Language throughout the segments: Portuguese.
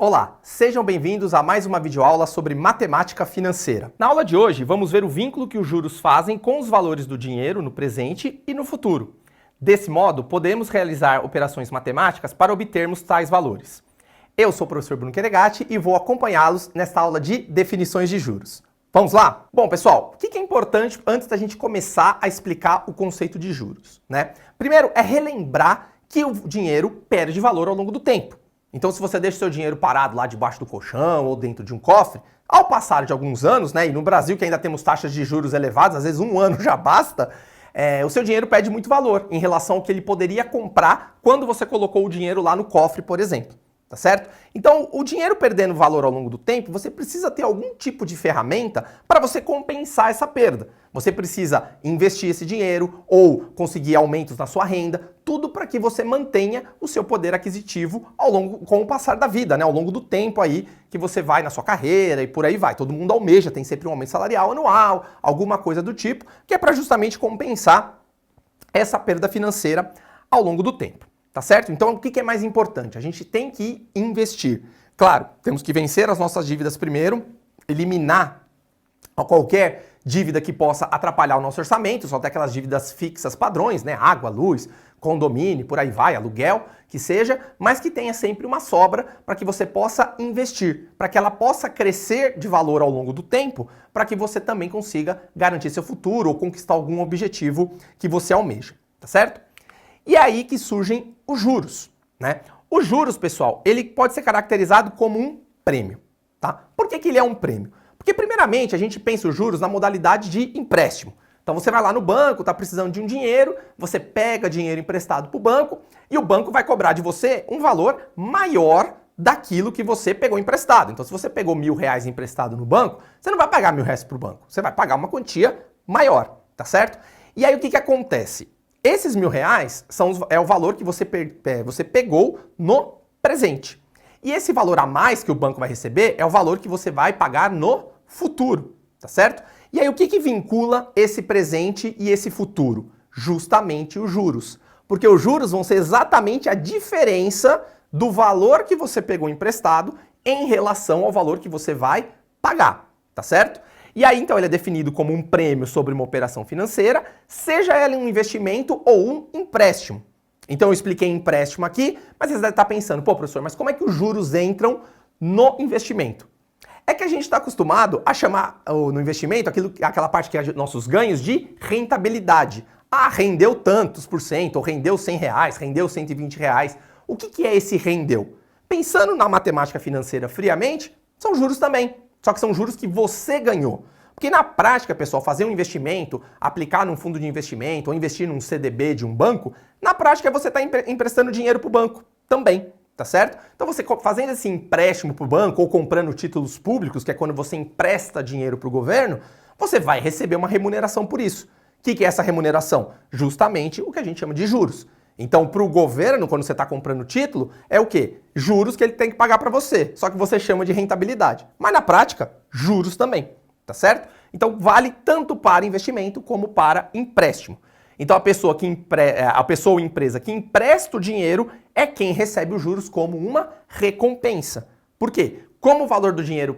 Olá, sejam bem-vindos a mais uma videoaula sobre matemática financeira. Na aula de hoje, vamos ver o vínculo que os juros fazem com os valores do dinheiro no presente e no futuro. Desse modo, podemos realizar operações matemáticas para obtermos tais valores. Eu sou o professor Bruno Queregatti e vou acompanhá-los nesta aula de definições de juros. Vamos lá? Bom, pessoal, o que é importante antes da gente começar a explicar o conceito de juros, né? Primeiro, é relembrar que o dinheiro perde valor ao longo do tempo. Então, se você deixa o seu dinheiro parado lá debaixo do colchão ou dentro de um cofre, ao passar de alguns anos, né, e no Brasil que ainda temos taxas de juros elevadas, às vezes um ano já basta, o seu dinheiro perde muito valor em relação ao que ele poderia comprar quando você colocou o dinheiro lá no cofre, por exemplo. Tá certo? Então, o dinheiro perdendo valor ao longo do tempo, você precisa ter algum tipo de ferramenta para você compensar essa perda. Você precisa investir esse dinheiro ou conseguir aumentos na sua renda, tudo para que você mantenha o seu poder aquisitivo com o passar da vida, né? Ao longo do tempo aí que você vai na sua carreira e por aí vai. Todo mundo almeja, tem sempre um aumento salarial anual, alguma coisa do tipo, que é para justamente compensar essa perda financeira ao longo do tempo. Tá certo? Então, o que é mais importante? A gente tem que investir. Claro, temos que vencer as nossas dívidas primeiro, eliminar qualquer dívida que possa atrapalhar o nosso orçamento, só tem aquelas dívidas fixas padrões, né? Água, luz, condomínio, por aí vai, aluguel, que seja, mas que tenha sempre uma sobra para que você possa investir, para que ela possa crescer de valor ao longo do tempo, para que você também consiga garantir seu futuro ou conquistar algum objetivo que você almeja, tá certo? E é aí que surgem os juros, né? Os juros, pessoal, ele pode ser caracterizado como um prêmio, tá? Por que ele é um prêmio? Porque, primeiramente, a gente pensa os juros na modalidade de empréstimo. Então, você vai lá no banco, está precisando de um dinheiro, você pega dinheiro emprestado para o banco e o banco vai cobrar de você um valor maior daquilo que você pegou emprestado. Então, se você pegou R$1.000 emprestado no banco, você não vai pagar R$1.000 para o banco, você vai pagar uma quantia maior, tá certo? E aí, o que acontece? Esses R$1.000 é o valor que você pegou no presente. E esse valor a mais que o banco vai receber é o valor que você vai pagar no futuro, tá certo? E aí o que vincula esse presente e esse futuro? Justamente os juros. Porque os juros vão ser exatamente a diferença do valor que você pegou emprestado em relação ao valor que você vai pagar, tá certo? E aí, então, ele é definido como um prêmio sobre uma operação financeira, seja ela um investimento ou um empréstimo. Então, eu expliquei empréstimo aqui, mas você deve estar pensando, pô, professor, mas como é que os juros entram no investimento? É que a gente está acostumado a chamar no investimento aquela parte que é nossos ganhos de rentabilidade. Ah, rendeu tantos por cento, ou rendeu R$100, rendeu R$120. O que é esse rendeu? Pensando na matemática financeira friamente, são juros também. Só que são juros que você ganhou. Porque na prática, pessoal, fazer um investimento, aplicar num fundo de investimento ou investir num CDB de um banco, na prática você está emprestando dinheiro para o banco também, tá certo? Então você fazendo esse empréstimo para o banco ou comprando títulos públicos, que é quando você empresta dinheiro para o governo, você vai receber uma remuneração por isso. O que é essa remuneração? Justamente o que a gente chama de juros. Então, para o governo, quando você está comprando título, é o quê? Juros que ele tem que pagar para você, só que você chama de rentabilidade. Mas na prática, juros também, tá certo? Então, vale tanto para investimento como para empréstimo. Então, a pessoa ou empresa que empresta o dinheiro é quem recebe os juros como uma recompensa. Por quê? Como o valor do dinheiro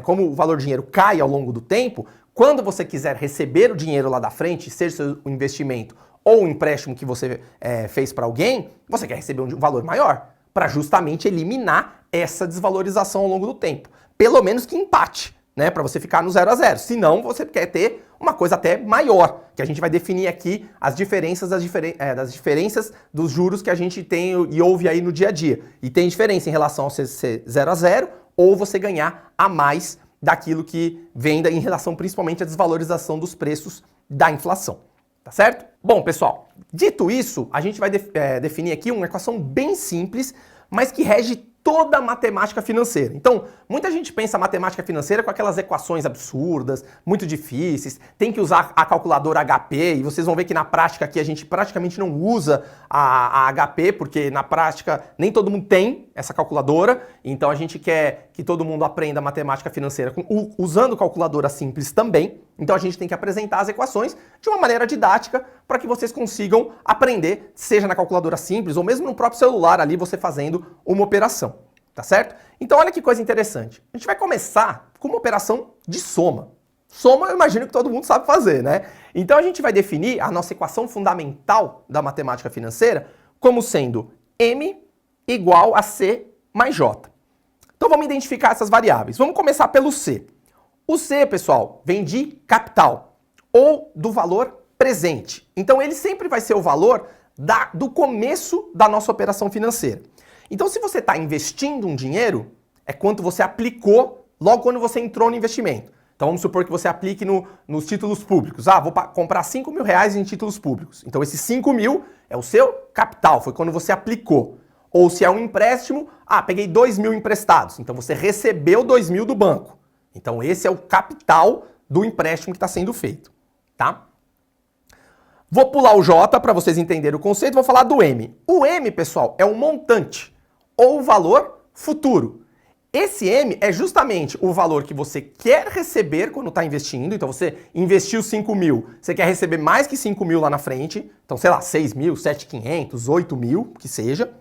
como o valor do dinheiro cai ao longo do tempo, quando você quiser receber o dinheiro lá da frente, seja seu investimento ou um empréstimo que você fez para alguém, você quer receber um valor maior, para justamente eliminar essa desvalorização ao longo do tempo. Pelo menos que empate, né? Para você ficar no 0 a 0. Senão, você quer ter uma coisa até maior, que a gente vai definir aqui as diferenças das diferenças dos juros que a gente tem e ouve aí no dia a dia. E tem diferença em relação ao ser 0 a 0 ou você ganhar a mais daquilo que vem em relação principalmente à desvalorização dos preços da inflação. Tá certo? Bom, pessoal, dito isso, a gente vai definir aqui uma equação bem simples, mas que rege toda a matemática financeira. Então, muita gente pensa a matemática financeira com aquelas equações absurdas, muito difíceis, tem que usar a calculadora HP, e vocês vão ver que na prática aqui a gente praticamente não usa a HP, porque na prática nem todo mundo tem essa calculadora, então a gente quer que todo mundo aprenda matemática financeira usando calculadora simples também. Então a gente tem que apresentar as equações de uma maneira didática para que vocês consigam aprender, seja na calculadora simples ou mesmo no próprio celular ali você fazendo uma operação. tá certo? Então olha que coisa interessante. A gente vai começar com uma operação de soma. Soma eu imagino que todo mundo sabe fazer, né? Então a gente vai definir a nossa equação fundamental da matemática financeira como sendo M igual a C mais J. Então vamos identificar essas variáveis. Vamos começar pelo C. O C, pessoal, vem de capital ou do valor presente. Então ele sempre vai ser o valor do começo da nossa operação financeira. Então se você está investindo um dinheiro, é quanto você aplicou logo quando você entrou no investimento. Então vamos supor que você aplique nos títulos públicos. Ah, vou comprar 5 mil reais em títulos públicos. Então esses 5 mil é o seu capital, foi quando você aplicou. Ou se é um empréstimo, peguei 2 mil emprestados. Então você recebeu 2 mil do banco. Então esse é o capital do empréstimo que está sendo feito, tá? Vou pular o J para vocês entenderem o conceito, vou falar do M. O M, pessoal, é um montante ou o valor futuro. Esse M é justamente o valor que você quer receber quando está investindo. Então você investiu 5 mil, você quer receber mais que 5 mil lá na frente. Então, sei lá, 6 mil, 7.500, 8 mil, que seja.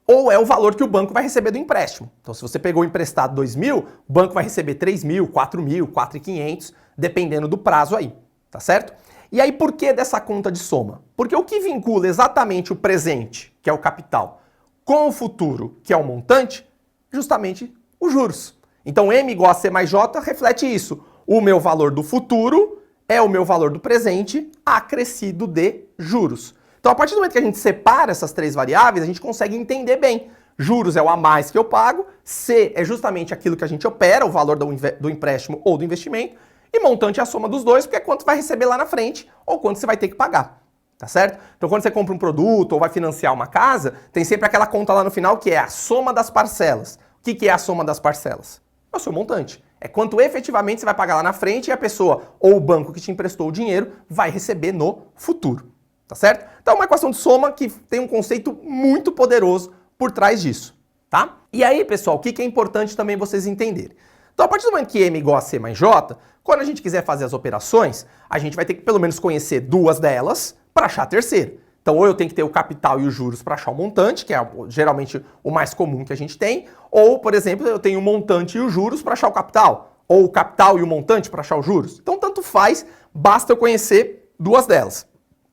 Ou é o valor que o banco vai receber do empréstimo. Então, se você pegou emprestado 2 mil, o banco vai receber 3 mil, 4 mil, 4.500, dependendo do prazo aí, tá certo? E aí, por que dessa conta de soma? Porque o que vincula exatamente o presente, que é o capital, com o futuro, que é o montante, justamente os juros. Então, M igual a C mais J reflete isso. O meu valor do futuro é o meu valor do presente acrescido de juros. Então, a partir do momento que a gente separa essas três variáveis, a gente consegue entender bem. Juros é o a mais que eu pago, C é justamente aquilo que a gente opera, o valor do empréstimo ou do investimento, e montante é a soma dos dois, porque é quanto vai receber lá na frente ou quanto você vai ter que pagar. Tá certo? Então, quando você compra um produto ou vai financiar uma casa, tem sempre aquela conta lá no final que é a soma das parcelas. O que é a soma das parcelas? É o seu montante. É quanto efetivamente você vai pagar lá na frente e a pessoa ou o banco que te emprestou o dinheiro vai receber no futuro. Tá certo? Então é uma equação de soma que tem um conceito muito poderoso por trás disso, tá? E aí, pessoal, o que é importante também vocês entenderem? Então, a partir do momento que M igual a C mais J, quando a gente quiser fazer as operações, a gente vai ter que pelo menos conhecer duas delas para achar a terceira. Então, ou eu tenho que ter o capital e os juros para achar o montante, que é geralmente o mais comum que a gente tem, ou, por exemplo, eu tenho o montante e os juros para achar o capital, ou o capital e o montante para achar os juros. Então, tanto faz, basta eu conhecer duas delas.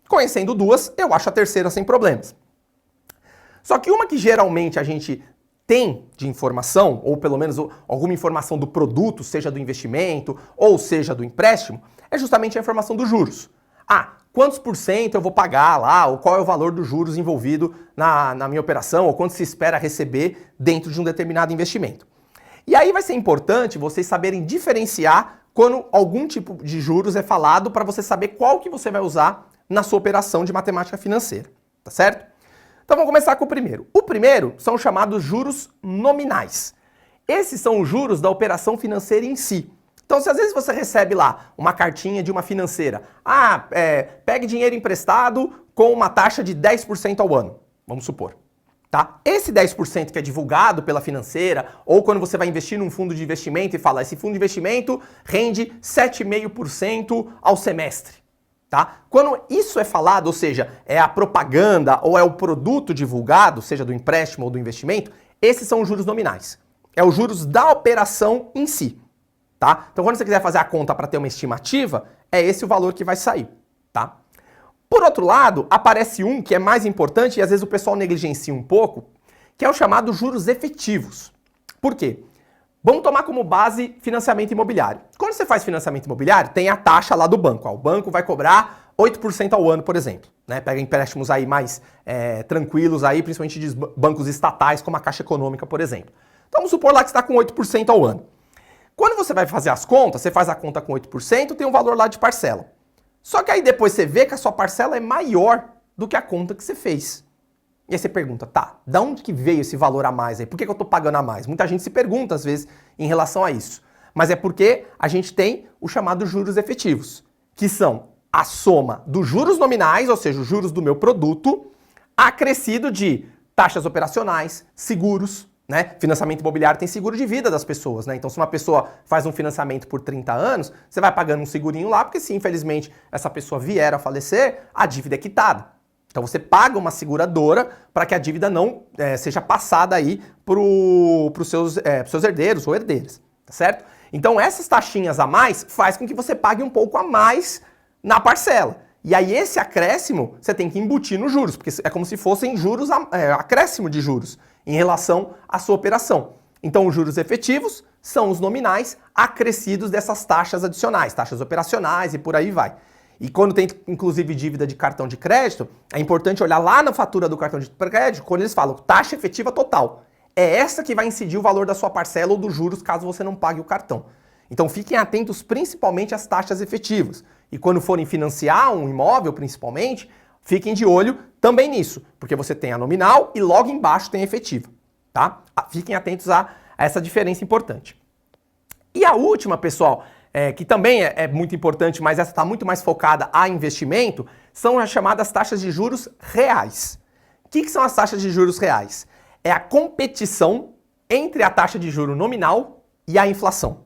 Conhecendo duas, eu acho a terceira sem problemas. Só que uma que geralmente a gente tem de informação, ou pelo menos alguma informação do produto, seja do investimento ou seja do empréstimo, é justamente a informação dos juros. Quantos por cento eu vou pagar lá, ou qual é o valor dos juros envolvido na minha operação, ou quanto se espera receber dentro de um determinado investimento. E aí vai ser importante vocês saberem diferenciar quando algum tipo de juros é falado para você saber qual que você vai usar na sua operação de matemática financeira, tá certo? Então vamos começar com o primeiro. O primeiro são os chamados juros nominais. Esses são os juros da operação financeira em si. Então, se às vezes você recebe lá uma cartinha de uma financeira, pegue dinheiro emprestado com uma taxa de 10% ao ano, vamos supor. Tá? Esse 10% que é divulgado pela financeira, ou quando você vai investir num fundo de investimento e fala, esse fundo de investimento rende 7,5% ao semestre. Tá? Quando isso é falado, ou seja, é a propaganda ou é o produto divulgado, seja do empréstimo ou do investimento, esses são os juros nominais. É os juros da operação em si. Tá? Então, quando você quiser fazer a conta para ter uma estimativa, é esse o valor que vai sair. Tá? Por outro lado, aparece um que é mais importante e às vezes o pessoal negligencia um pouco, que é o chamado juros efetivos. Por quê? Vamos tomar como base financiamento imobiliário. Quando você faz financiamento imobiliário, tem a taxa lá do banco. O banco vai cobrar 8% ao ano, por exemplo. Né? Pega empréstimos aí mais tranquilos, aí, principalmente de bancos estatais, como a Caixa Econômica, por exemplo. Então vamos supor lá que você está com 8% ao ano. Quando você vai fazer as contas, você faz a conta com 8%, tem um valor lá de parcela. Só que aí depois você vê que a sua parcela é maior do que a conta que você fez. E aí você pergunta, tá, da onde que veio esse valor a mais aí? Por que eu tô pagando a mais? Muita gente se pergunta, às vezes, em relação a isso. Mas é porque a gente tem os chamados juros efetivos, que são a soma dos juros nominais, ou seja, os juros do meu produto, acrescido de taxas operacionais, seguros, né? Financiamento imobiliário tem seguro de vida das pessoas, né? Então, se uma pessoa faz um financiamento por 30 anos, você vai pagando um segurinho lá, porque se infelizmente essa pessoa vier a falecer, a dívida é quitada. Então você paga uma seguradora para que a dívida não seja passada aí para os seus herdeiros ou herdeiras, tá certo? Então essas taxinhas a mais faz com que você pague um pouco a mais na parcela. E aí esse acréscimo você tem que embutir nos juros, porque é como se fossem juros, acréscimo de juros em relação à sua operação. Então os juros efetivos são os nominais acrescidos dessas taxas adicionais, taxas operacionais e por aí vai. E quando tem, inclusive, dívida de cartão de crédito, é importante olhar lá na fatura do cartão de crédito, quando eles falam taxa efetiva total. É essa que vai incidir o valor da sua parcela ou dos juros, caso você não pague o cartão. Então fiquem atentos principalmente às taxas efetivas. E quando forem financiar um imóvel, principalmente, fiquem de olho também nisso, porque você tem a nominal e logo embaixo tem a efetiva, tá? Fiquem atentos a essa diferença importante. E a última, pessoal, que também é muito importante, mas essa está muito mais focada a investimento, são as chamadas taxas de juros reais. O que são as taxas de juros reais? É a competição entre a taxa de juro nominal e a inflação.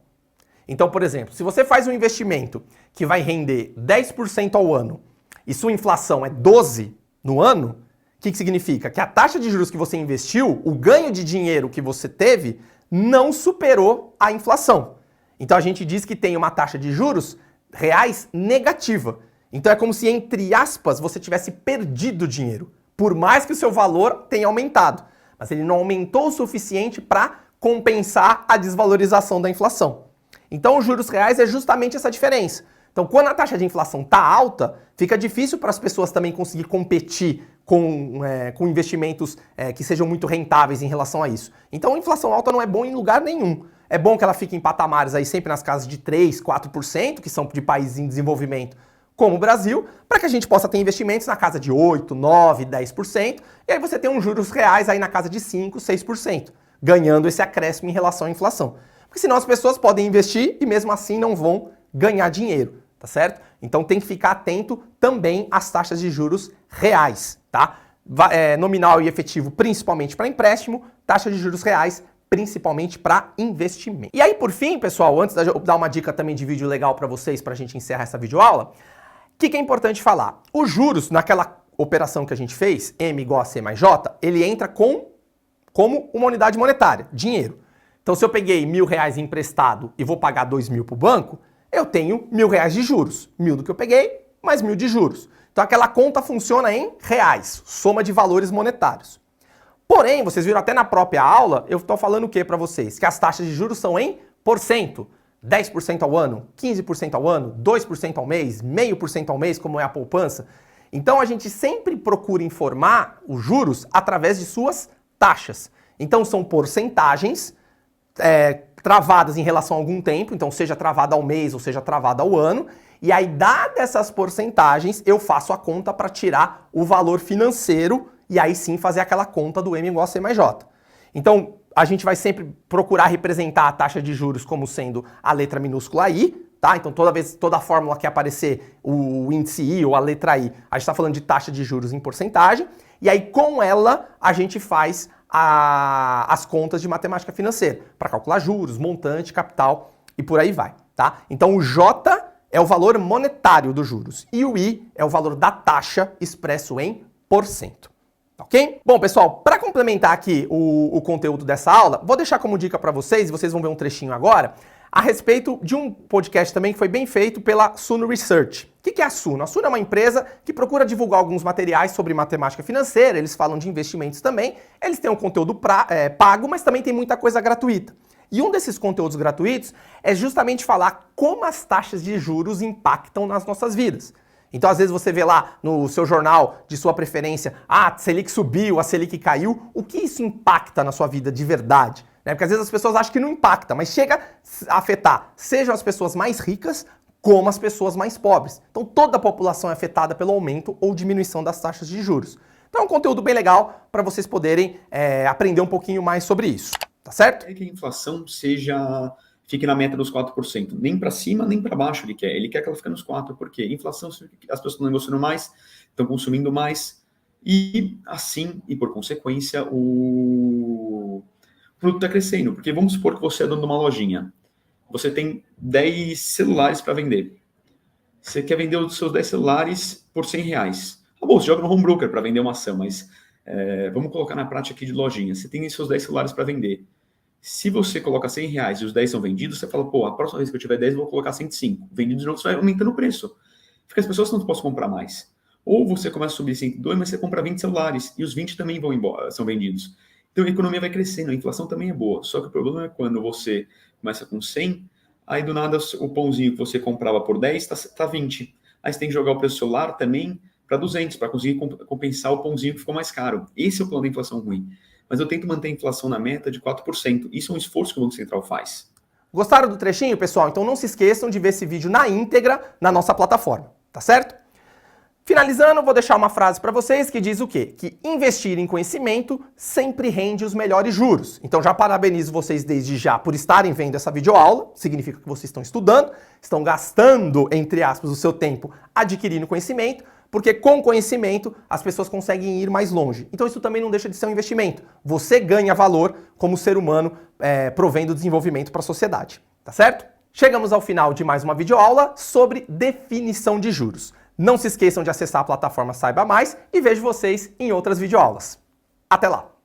Então, por exemplo, se você faz um investimento que vai render 10% ao ano e sua inflação é 12% no ano, o que significa? Que a taxa de juros que você investiu, o ganho de dinheiro que você teve, não superou a inflação. Então a gente diz que tem uma taxa de juros reais negativa. Então é como se, entre aspas, você tivesse perdido dinheiro, por mais que o seu valor tenha aumentado. Mas ele não aumentou o suficiente para compensar a desvalorização da inflação. Então os juros reais é justamente essa diferença. Então quando a taxa de inflação está alta, fica difícil para as pessoas também conseguir competir com investimentos que sejam muito rentáveis em relação a isso. Então a inflação alta não é bom em lugar nenhum. É bom que ela fique em patamares aí sempre nas casas de 3%, 4%, que são de países em desenvolvimento, como o Brasil, para que a gente possa ter investimentos na casa de 8%, 9%, 10%, e aí você tem uns juros reais aí na casa de 5%, 6%, ganhando esse acréscimo em relação à inflação. Porque senão as pessoas podem investir e mesmo assim não vão ganhar dinheiro, tá certo? Então tem que ficar atento também às taxas de juros reais, tá? Nominal e efetivo principalmente para empréstimo, taxa de juros reais principalmente para investimento. E aí, por fim, pessoal, antes de eu dar uma dica também de vídeo legal para vocês, para a gente encerrar essa videoaula, o que é importante falar? Os juros, naquela operação que a gente fez, M igual a C mais J, ele entra como uma unidade monetária, dinheiro. Então, se eu peguei R$1.000 emprestado e vou pagar 2.000 para o banco, eu tenho R$1.000 de juros. 1.000 do que eu peguei, mais 1.000 de juros. Então, aquela conta funciona em reais, soma de valores monetários. Porém, vocês viram até na própria aula, eu estou falando o que para vocês? Que as taxas de juros são em porcento. 10% ao ano, 15% ao ano, 2% ao mês, 0,5% ao mês, como é a poupança. Então, a gente sempre procura informar os juros através de suas taxas. Então, são porcentagens travadas em relação a algum tempo, então seja travada ao mês ou seja travada ao ano. E aí, dadas essas porcentagens, eu faço a conta para tirar o valor financeiro e aí sim fazer aquela conta do M igual a C mais J. Então, a gente vai sempre procurar representar a taxa de juros como sendo a letra minúscula I, tá? Então, toda fórmula que aparecer o índice I ou a letra I, a gente está falando de taxa de juros em porcentagem. E aí, com ela, a gente faz as contas de matemática financeira, para calcular juros, montante, capital e por aí vai, tá? Então, o J é o valor monetário dos juros e o I é o valor da taxa expresso em porcento. Ok? Bom, pessoal, para complementar aqui o conteúdo dessa aula, vou deixar como dica para vocês, e vocês vão ver um trechinho agora, a respeito de um podcast também que foi bem feito pela Suno Research. O que é a Suno? A Suno é uma empresa que procura divulgar alguns materiais sobre matemática financeira, eles falam de investimentos também, eles têm um conteúdo pago, mas também tem muita coisa gratuita. E um desses conteúdos gratuitos é justamente falar como as taxas de juros impactam nas nossas vidas. Então, às vezes você vê lá no seu jornal de sua preferência, a Selic subiu, a Selic caiu, o que isso impacta na sua vida de verdade? Porque às vezes as pessoas acham que não impacta, mas chega a afetar, sejam as pessoas mais ricas, como as pessoas mais pobres. Então, toda a população é afetada pelo aumento ou diminuição das taxas de juros. Então, é um conteúdo bem legal para vocês poderem aprender um pouquinho mais sobre isso, tá certo? É que a inflação fique na meta dos 4%. Nem para cima, nem para baixo ele quer. Ele quer que ela fique nos 4%, porque inflação, as pessoas estão negociando mais, estão consumindo mais, e assim, e por consequência, o produto está crescendo. Porque vamos supor que você é dono de uma lojinha. Você tem 10 celulares para vender. Você quer vender os seus 10 celulares por R$100. bom, você joga no home broker para vender uma ação, mas vamos colocar na prática aqui de lojinha. Você tem seus 10 celulares para vender. Se você coloca R$100 e os 10 são vendidos, você fala, pô, a próxima vez que eu tiver 10, eu vou colocar 105. Vendido de novo, você vai aumentando o preço. Porque as pessoas não possam comprar mais. Ou você começa a subir 102, mas você compra 20 celulares e os 20 também vão embora, são vendidos. Então a economia vai crescendo, a inflação também é boa. Só que o problema é quando você começa com 100, aí do nada o pãozinho que você comprava por 10 tá 20. Aí você tem que jogar o preço do celular também para 200, para conseguir compensar o pãozinho que ficou mais caro. Esse é o plano da inflação ruim. Mas eu tento manter a inflação na meta de 4%. Isso é um esforço que o Banco Central faz. Gostaram do trechinho, pessoal? Então não se esqueçam de ver esse vídeo na íntegra na nossa plataforma, tá certo? Finalizando, vou deixar uma frase para vocês que diz o quê? Que investir em conhecimento sempre rende os melhores juros. Então já parabenizo vocês desde já por estarem vendo essa videoaula. Significa que vocês estão estudando, estão gastando, entre aspas, o seu tempo adquirindo conhecimento, porque com conhecimento as pessoas conseguem ir mais longe. Então isso também não deixa de ser um investimento. Você ganha valor como ser humano, provendo desenvolvimento para a sociedade, tá certo? Chegamos ao final de mais uma videoaula sobre definição de juros. Não se esqueçam de acessar a plataforma Saiba Mais e vejo vocês em outras videoaulas. Até lá!